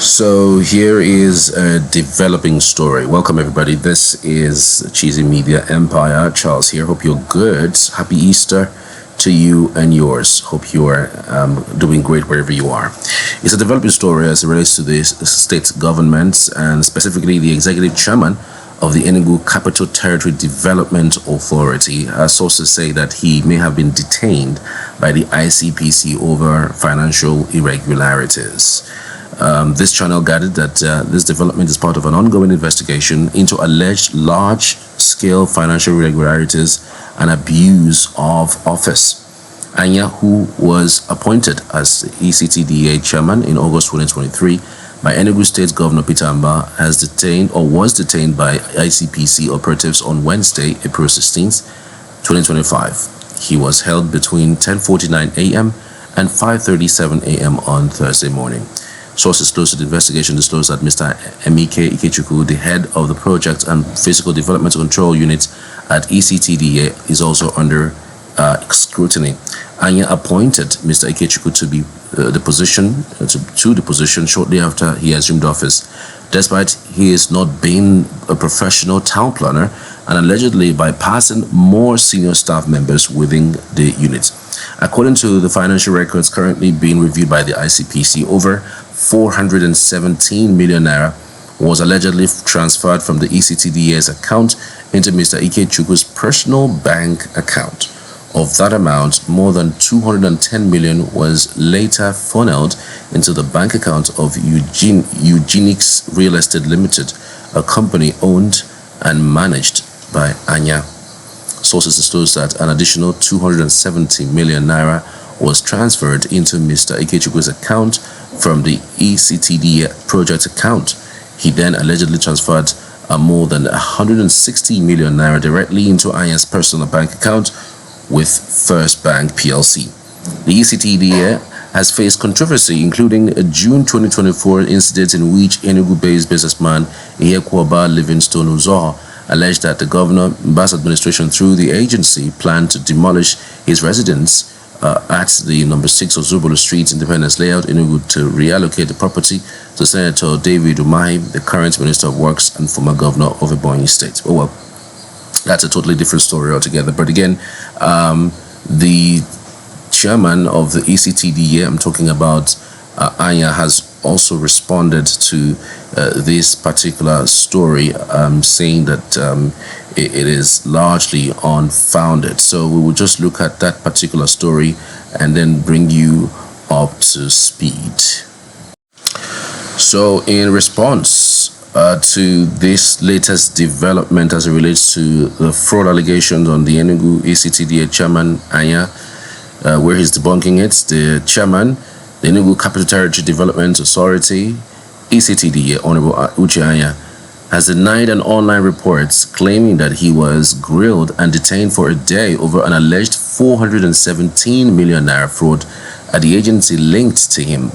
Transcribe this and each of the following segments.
So here is a developing story. Welcome everybody. This is Cheesy Media Empire. Charles here. Hope you're good. Happy Easter to you and yours. Hope you're doing great wherever you are. It's a developing story as it relates to the state government and specifically the executive chairman of the Enugu Capital Territory Development Authority. Sources say that he may have been detained by the ICPC over financial irregularities. This channel gathered that this development is part of an ongoing investigation into alleged large-scale financial irregularities and abuse of office. Anya, who was appointed as the ECTDA Chairman in August 2023 by Enugu State Governor Peter Amba, was detained by ICPC operatives on Wednesday, April 16th, 2025. He was held between 10:49 a.m. and 5:37 a.m. on Thursday morning. Sources close to the investigation disclosed that Mr. Emeka Ikechukwu, the head of the Project and Physical Development Control Unit at ECTDA, is also under scrutiny. Anya appointed Mr. Ikechukwu to the position shortly after he assumed office, despite his not being a professional town planner and allegedly bypassing more senior staff members within the unit. According to the financial records currently being reviewed by the ICPC, over 417 million naira was allegedly transferred from the ECTDA's account into Mr. Ikechukwu's personal bank account. Of that amount, more than 210 million was later funneled into the bank account of Eugenics Real Estate Limited, a company owned and managed by Anya. Sources disclosed that an additional 270 million naira was transferred into Mr. Ikechukwu's account from the ECTDA project account. He then allegedly transferred more than 160 million naira directly into Anya's personal bank account with First Bank PLC. The ECTDA has faced controversy, including a June 2024 incident in which Enugu-based businessman Ihekwaba Livingstone Uzoho alleged that the governor's administration through the agency planned to demolish his residence at the number 6 Ozubulu Street Independence Layout in Enugu to reallocate the property to Senator David Umahi, the current Minister of Works and former governor of Ebonyi State. Oh well, that's a totally different story altogether. But again, the chairman of the ECTDA, I'm talking about Anya, has also responded to this particular story, saying that it is largely unfounded. So we will just look at that particular story and then bring you up to speed. So in response to this latest development as it relates to the fraud allegations on the Enugu ECTDA Chairman Anya, where he's debunking it, the chairman, the Enugu Capital Territory Development Authority, ECTDA, Honorable Uche Anya, has denied an online report claiming that he was grilled and detained for a day over an alleged 417 million naira fraud at the agency linked to him.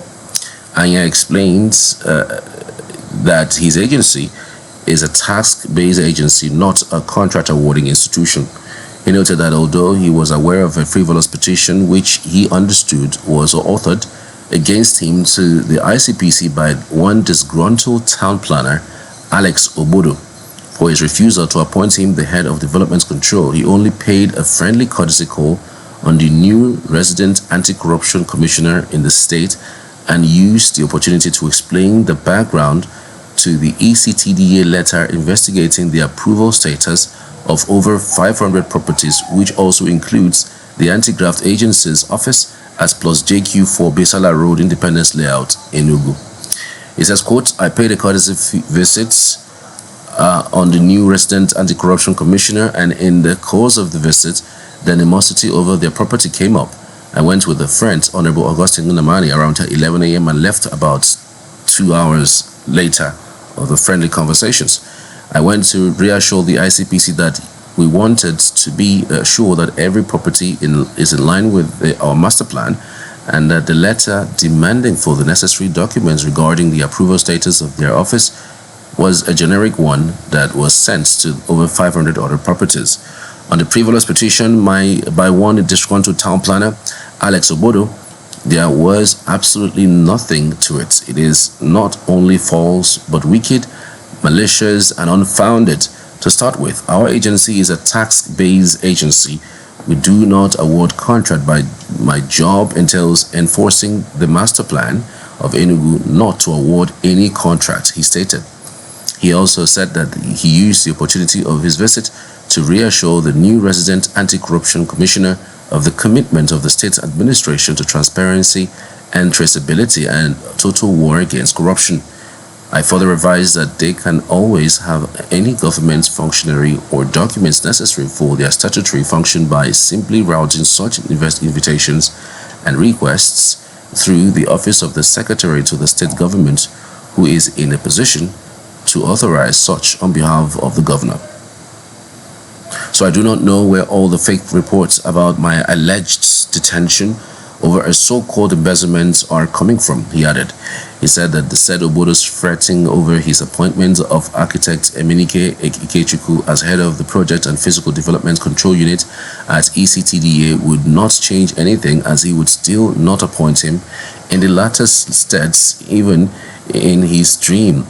Anya explains that his agency is a task-based agency, not a contract awarding institution. He noted that although he was aware of a frivolous petition which he understood was authored against him to the ICPC by one disgruntled town planner, Alex Obodo, for his refusal to appoint him the head of development control, he only paid a friendly courtesy call on the new resident anti-corruption commissioner in the state and used the opportunity to explain the background to the ECTDA letter investigating the approval status of over 500 properties, which also includes the anti-graft agency's office at plus JQ4 Besala Road, Independence Layout, Enugu. He says, quote, "I paid a courtesy visit on the new resident anti-corruption commissioner, and in the course of the visit, the animosity over their property came up. I went with a friend, Honorable Augustine Nunamani, around 11 a.m. and left about 2 hours later of the friendly conversations. I went to reassure the ICPC that we wanted to be sure that every property is in line with our master plan, and that the letter demanding for the necessary documents regarding the approval status of their office was a generic one that was sent to over 500 other properties. On the frivolous petition by one disgruntled town planner, Alex Obodo, There was absolutely nothing to it. It is not only false, but wicked, malicious, and unfounded. To start with, our agency is a tax-based agency. We do not award contract. My job entails enforcing the master plan of Enugu not to award any contract, he stated. He also said that he used the opportunity of his visit to reassure the new resident anti-corruption commissioner of the commitment of the state administration to transparency and traceability and total war against corruption. I further advise that they can always have any government functionary or documents necessary for their statutory function by simply routing such invitations and requests through the office of the secretary to the state government, who is in a position to authorize such on behalf of the governor. So I do not know where all the fake reports about my alleged detention over a so-called embezzlement are coming from, he added. He said that the said Obodo's fretting over his appointment of architect Emenike Ikechukwu as head of the Project and Physical Development Control Unit at ECTDA would not change anything, as he would still not appoint him. In the latter's stead, even in his dream,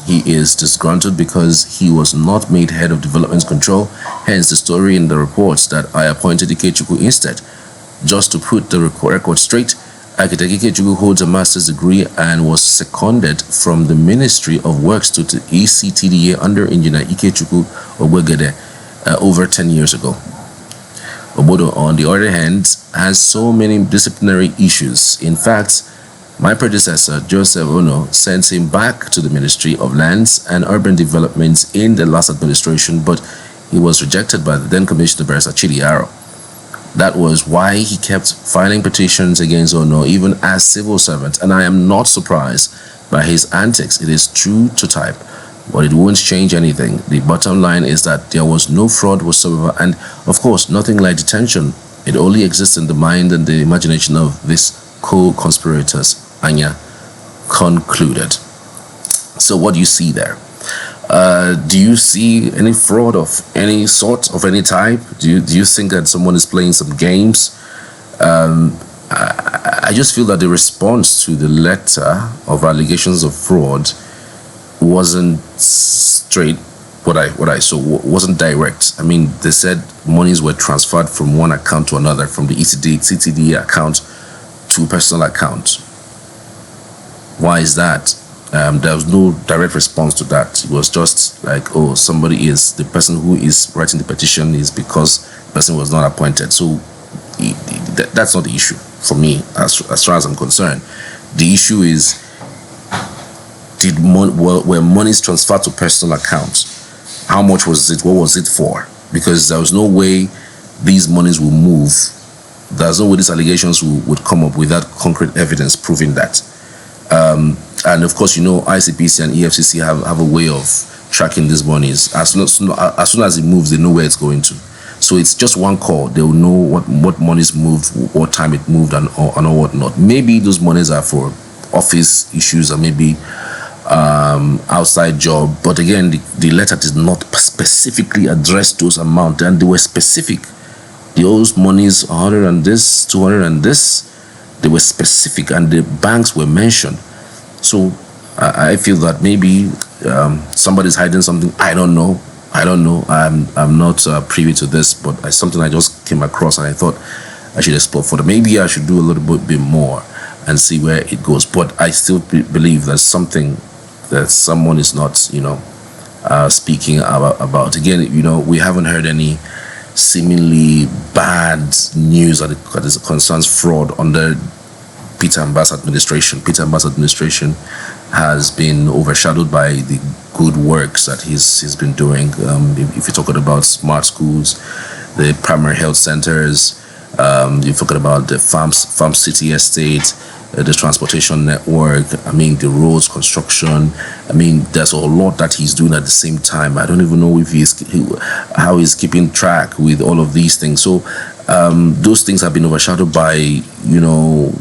he is disgruntled because he was not made head of development control. Hence the story in the reports that I appointed Ikechukwu instead. Just to put the record straight, Architect Ikechukwu holds a master's degree and was seconded from the Ministry of Works to the ECTDA under Engineer Ikechukwu Obwegede over 10 years ago. Obodo, on the other hand, has so many disciplinary issues. In fact, my predecessor, Joseph Ono, sent him back to the Ministry of Lands and Urban Development in the last administration, but he was rejected by the then Commissioner Barrister Chidi Aro. That was why he kept filing petitions against Ono, even as civil servant, and I am not surprised by his antics. It is true to type, but it won't change anything. The bottom line is that there was no fraud whatsoever, and of course, nothing like detention. It only exists in the mind and the imagination of these co-conspirators, Anya concluded. So what do you see there? Do you see any fraud of any sort, of any type? Do you think that someone is playing some games? I just feel that the response to the letter of allegations of fraud wasn't straight. What I saw wasn't direct. I mean, they said monies were transferred from one account to another, from the ECTDA account to a personal account. Why is that? There was no direct response to that. It was just like, oh, somebody is, the person who is writing the petition is because the person was not appointed. So that's not the issue for me, as far as I'm concerned. The issue is, were monies transferred to personal accounts? How much was it? What was it for? Because there was no way these monies will move. There's no way these allegations would come up without concrete evidence proving that. And of course, you know, ICPC and EFCC have a way of tracking these monies. As soon as it moves, they know where it's going to. So it's just one call. They will know what monies moved, what time it moved, and what not. Maybe those monies are for office issues, or maybe outside job. But again, the letter did not specifically address those amounts, and they were specific. Those monies, 100 and this, 200 and this, they were specific, and the banks were mentioned. So I feel that maybe somebody's hiding something. I don't know. I'm not privy to this, but it's something I just came across, and I thought I should explore further. Maybe I should do a little bit more and see where it goes. But I still believe there's something that someone is not, you know, speaking about. Again, you know, we haven't heard any seemingly bad news that it concerns fraud under Peter Mbah's administration. Peter Mbah's administration has been overshadowed by the good works that he's been doing. If you're talking about smart schools, the primary health centers, you're talking about the farm city estate, the transportation network, I mean, the roads construction. I mean, there's a lot that he's doing at the same time. I don't even know if how he's keeping track with all of these things. So those things have been overshadowed by, you know,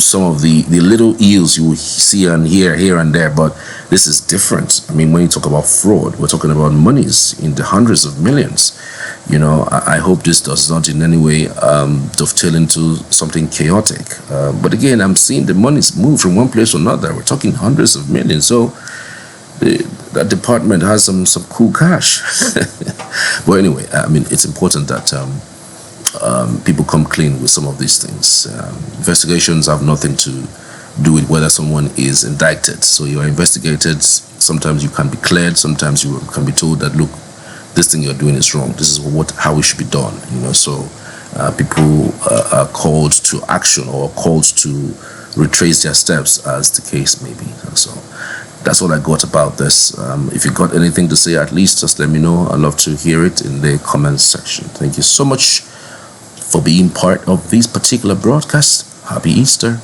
some of the little ills you will see and hear here and there, but this is different. I mean, when you talk about fraud, we're talking about monies in the hundreds of millions. You know, I hope this does not in any way dovetail into something chaotic. But again, I'm seeing the monies move from one place to another. We're talking hundreds of millions. So that department has some cool cash. But anyway, I mean, it's important that people come clean with some of these things. Investigations have nothing to do with whether someone is indicted. So you are investigated. Sometimes you can be cleared. Sometimes you can be told that, look, this thing you're doing is wrong. This is how it should be done. You know, so people are called to action or called to retrace their steps, as the case may be. So that's what I got about this. If you got anything to say, at least just let me know. I'd love to hear it in the comments section. Thank you so much for being part of this particular broadcast. Happy Easter.